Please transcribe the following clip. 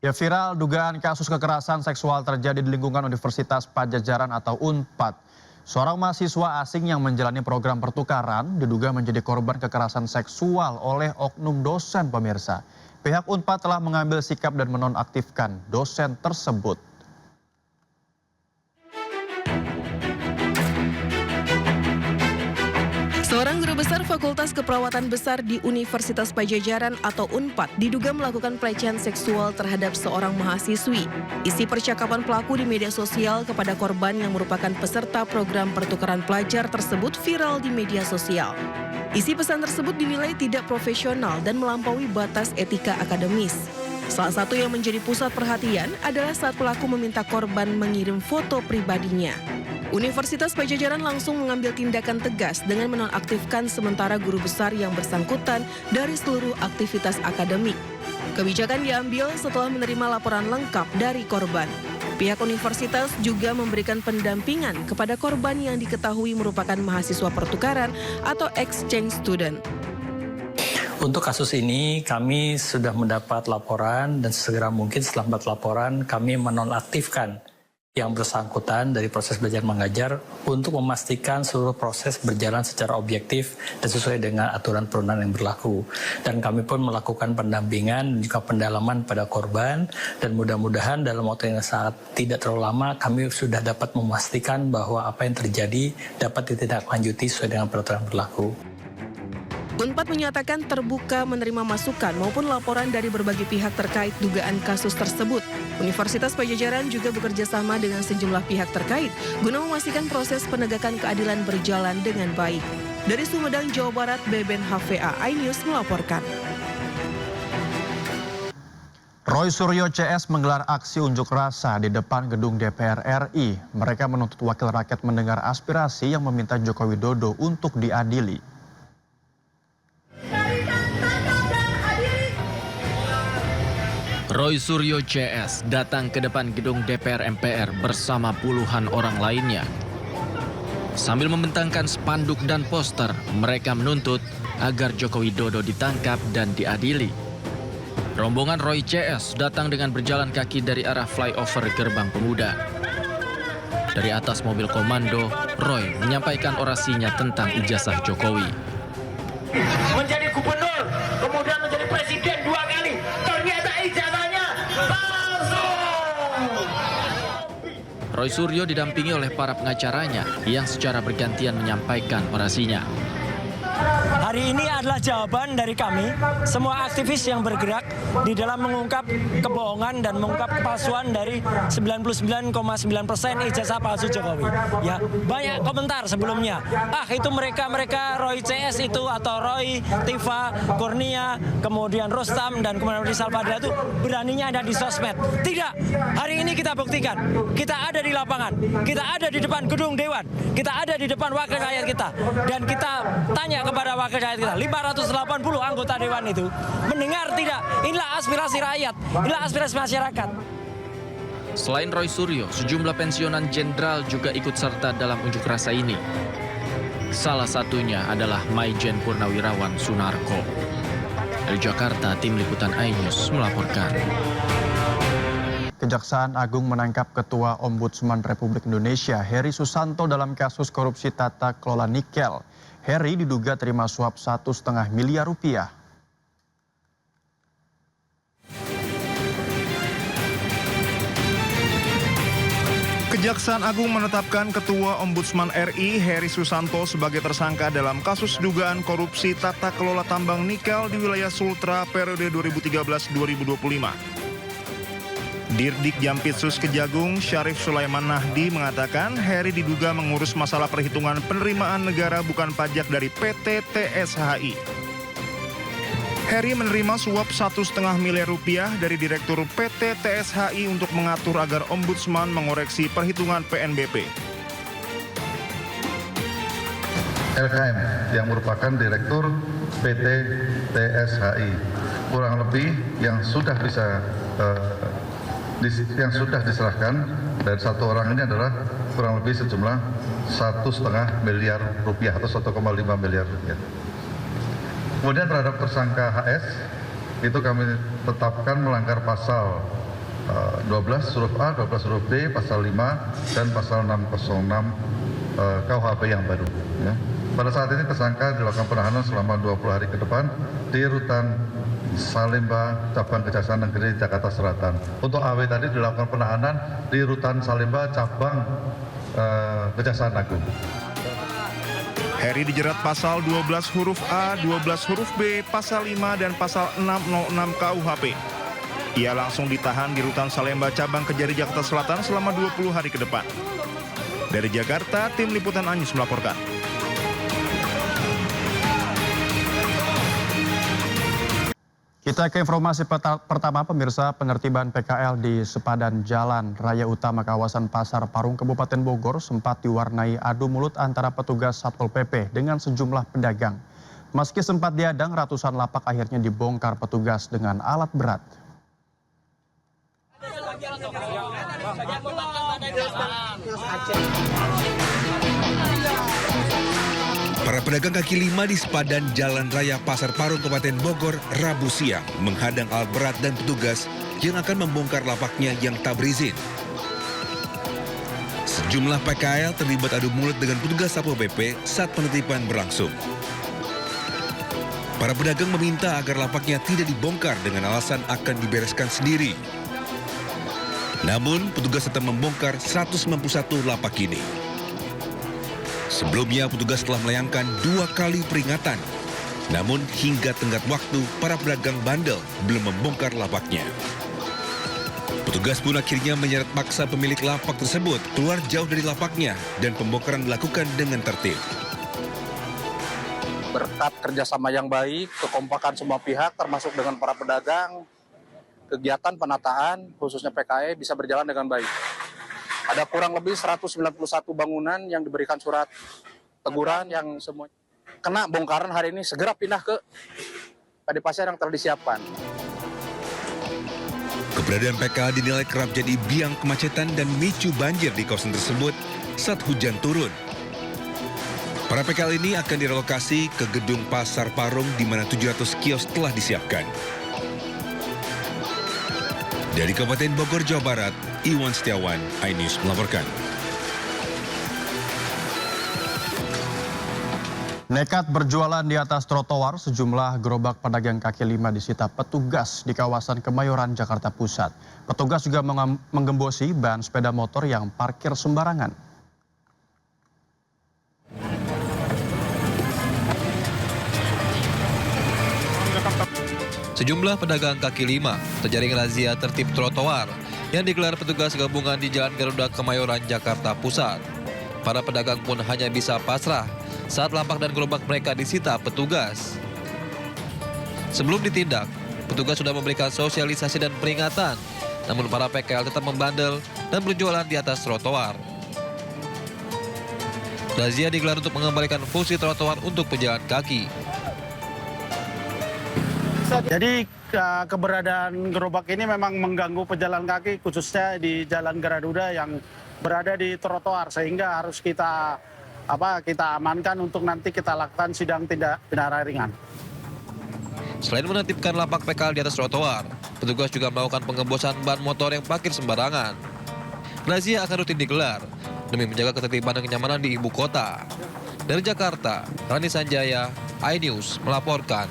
Ya, viral dugaan kasus kekerasan seksual terjadi di lingkungan Universitas Padjadjaran atau UNPAD. Seorang mahasiswa asing yang menjalani program pertukaran diduga menjadi korban kekerasan seksual oleh oknum dosen pemirsa. Pihak UNPAD telah mengambil sikap dan menonaktifkan dosen tersebut. Seorang guru besar Fakultas Keperawatan Besar di Universitas Padjadjaran atau UNPAD diduga melakukan pelecehan seksual terhadap seorang mahasiswi. Isi percakapan pelaku di media sosial kepada korban yang merupakan peserta program pertukaran pelajar tersebut viral di media sosial. Isi pesan tersebut dinilai tidak profesional dan melampaui batas etika akademis. Salah satu yang menjadi pusat perhatian adalah saat pelaku meminta korban mengirim foto pribadinya. Universitas Padjadjaran langsung mengambil tindakan tegas dengan menonaktifkan sementara guru besar yang bersangkutan dari seluruh aktivitas akademik. Kebijakan diambil setelah menerima laporan lengkap dari korban. Pihak universitas juga memberikan pendampingan kepada korban yang diketahui merupakan mahasiswa pertukaran atau exchange student. Untuk kasus ini kami sudah mendapat laporan dan segera mungkin setelah mendapat laporan kami menonaktifkan yang bersangkutan dari proses belajar mengajar untuk memastikan seluruh proses berjalan secara objektif dan sesuai dengan aturan perundang yang berlaku. Dan kami pun melakukan pendampingan dan juga pendalaman pada korban dan mudah-mudahan dalam waktu yang sangat tidak terlalu lama kami sudah dapat memastikan bahwa apa yang terjadi dapat ditindaklanjuti sesuai dengan peraturan berlaku. UNPAD menyatakan terbuka menerima masukan maupun laporan dari berbagai pihak terkait dugaan kasus tersebut. Universitas Padjadjaran juga bekerja sama dengan sejumlah pihak terkait guna memastikan proses penegakan keadilan berjalan dengan baik. Dari Sumedang, Jawa Barat, Beben HVA iNews melaporkan. Roy Suryo CS menggelar aksi unjuk rasa di depan gedung DPR RI. Mereka menuntut wakil rakyat mendengar aspirasi yang meminta Joko Widodo untuk diadili. Roy Suryo CS datang ke depan gedung DPR MPR bersama puluhan orang lainnya. Sambil membentangkan spanduk dan poster, mereka menuntut agar Joko Widodo ditangkap dan diadili. Rombongan Roy CS datang dengan berjalan kaki dari arah flyover Gerbang Pemuda. Dari atas mobil komando, Roy menyampaikan orasinya tentang ijazah Jokowi. Menjadi gubernur, kemudian menjadi presiden 2 kali, ternyata ijazahnya palsu. Roy Suryo didampingi oleh para pengacaranya yang secara bergantian menyampaikan orasinya. Hari ini adalah jawaban dari kami, semua aktivis yang bergerak di dalam mengungkap kebohongan dan mengungkap kepalsuan dari 99,9% ijazah palsu Jokowi. Ya, banyak komentar sebelumnya. Itu mereka Roy CS itu atau Roy, Tifa, Kurnia, kemudian Rustam dan kemudian Rizal Fadila itu beraninya ada di sosmed. Tidak, hari ini kita buktikan. Kita ada di lapangan, kita ada di depan gedung Dewan, kita ada di depan wakil rakyat kita, dan kita tanya kepada wakil rakyat kita, 580 anggota Dewan itu mendengar tidak? Inilah aspirasi rakyat, inilah aspirasi masyarakat. Selain Roy Suryo, sejumlah pensiunan jenderal juga ikut serta dalam unjuk rasa ini. Salah satunya adalah Maijen Purnawirawan Sunarko. Dari Jakarta, Tim Liputan iNews melaporkan. Kejaksaan Agung menangkap Ketua Ombudsman Republik Indonesia Heri Susanto dalam kasus korupsi tata kelola nikel. Heri diduga terima suap 1,5 miliar rupiah. Kejaksaan Agung menetapkan Ketua Ombudsman RI Heri Susanto sebagai tersangka dalam kasus dugaan korupsi tata kelola tambang nikel di wilayah Sultra periode 2013-2025. Dirdik Jampitsus Kejagung Syarif Sulaiman Nahdi mengatakan Heri diduga mengurus masalah perhitungan penerimaan negara bukan pajak dari PT TSHI. Heri menerima suap 1,5 miliar rupiah dari Direktur PT TSHI untuk mengatur agar Ombudsman mengoreksi perhitungan PNBP. LKM yang merupakan Direktur PT TSHI kurang lebih yang sudah diserahkan dari satu orang ini adalah kurang lebih sejumlah 1,5 miliar rupiah atau 1,5 miliar rupiah. Kemudian terhadap tersangka HS itu kami tetapkan melanggar pasal 12 huruf A, 12 huruf B, pasal 5, dan pasal 606 KUHP yang baru. Ya. Pada saat ini tersangka dilakukan penahanan selama 20 hari ke depan di Rutan Salemba, Cabang Kejaksaan Negeri Jakarta Selatan. Untuk AW tadi dilakukan penahanan di Rutan Salemba, Cabang Kejaksaan Agung. Heri dijerat pasal 12 huruf A, 12 huruf B, pasal 5, dan pasal 606 KUHP. Ia langsung ditahan di Rutan Salemba Cabang Kejari Jakarta Selatan selama 20 hari ke depan. Dari Jakarta, tim Liputan Anyus melaporkan. Kita ke informasi pertama, pemirsa. Penertiban PKL di sepadan Jalan Raya Utama kawasan Pasar Parung Kabupaten Bogor sempat diwarnai adu mulut antara petugas Satpol PP dengan sejumlah pedagang. Meski sempat diadang, ratusan lapak akhirnya dibongkar petugas dengan alat berat. Para pedagang kaki lima di sepadan Jalan Raya Pasar Parung Kabupaten Bogor Rabu siang menghadang alat berat dan petugas yang akan membongkar lapaknya yang tak berizin. Sejumlah PKL terlibat adu mulut dengan petugas Satpol PP saat penertiban berlangsung. Para pedagang meminta agar lapaknya tidak dibongkar dengan alasan akan dibereskan sendiri. Namun, petugas tetap membongkar 191 lapak ini. Sebelumnya, petugas telah melayangkan 2 kali peringatan. Namun, hingga tenggat waktu, para pedagang bandel belum membongkar lapaknya. Petugas pun akhirnya menyeret paksa pemilik lapak tersebut keluar jauh dari lapaknya dan pembongkaran dilakukan dengan tertib. Berkat kerjasama yang baik, kekompakan semua pihak termasuk dengan para pedagang, kegiatan penataan khususnya PKE bisa berjalan dengan baik. Ada kurang lebih 191 bangunan yang diberikan surat teguran yang semua kena bongkaran hari ini segera pindah ke PD Pasar yang telah disiapkan. Keberadaan PKL dinilai kerap jadi biang kemacetan dan micu banjir di kawasan tersebut saat hujan turun. Para PKL ini akan direlokasi ke gedung Pasar Parung di mana 700 kios telah disiapkan. Dari Kabupaten Bogor, Jawa Barat, Iwan Setiawan, iNews melaporkan. Nekat berjualan di atas trotoar, sejumlah gerobak pedagang kaki lima disita petugas di kawasan Kemayoran, Jakarta Pusat. Petugas juga menggembosi ban sepeda motor yang parkir sembarangan. Sejumlah pedagang kaki lima terjaring razia tertib trotoar yang digelar petugas gabungan di Jalan Garuda Kemayoran, Jakarta Pusat. Para pedagang pun hanya bisa pasrah saat lapak dan gerobak mereka disita petugas. Sebelum ditindak, petugas sudah memberikan sosialisasi dan peringatan, namun para PKL tetap membandel dan berjualan di atas trotoar. Razia digelar untuk mengembalikan fungsi trotoar untuk pejalan kaki. Jadi keberadaan gerobak ini memang mengganggu pejalan kaki khususnya di Jalan Garuda yang berada di trotoar sehingga harus kita amankan untuk nanti kita lakukan sidang tindak pidana ringan. Selain menertibkan lapak PKL di atas trotoar, petugas juga melakukan pengembosan ban motor yang parkir sembarangan. Razia akan rutin digelar demi menjaga ketertiban dan kenyamanan di ibu kota. Dari Jakarta, Rani Sanjaya, iNews melaporkan.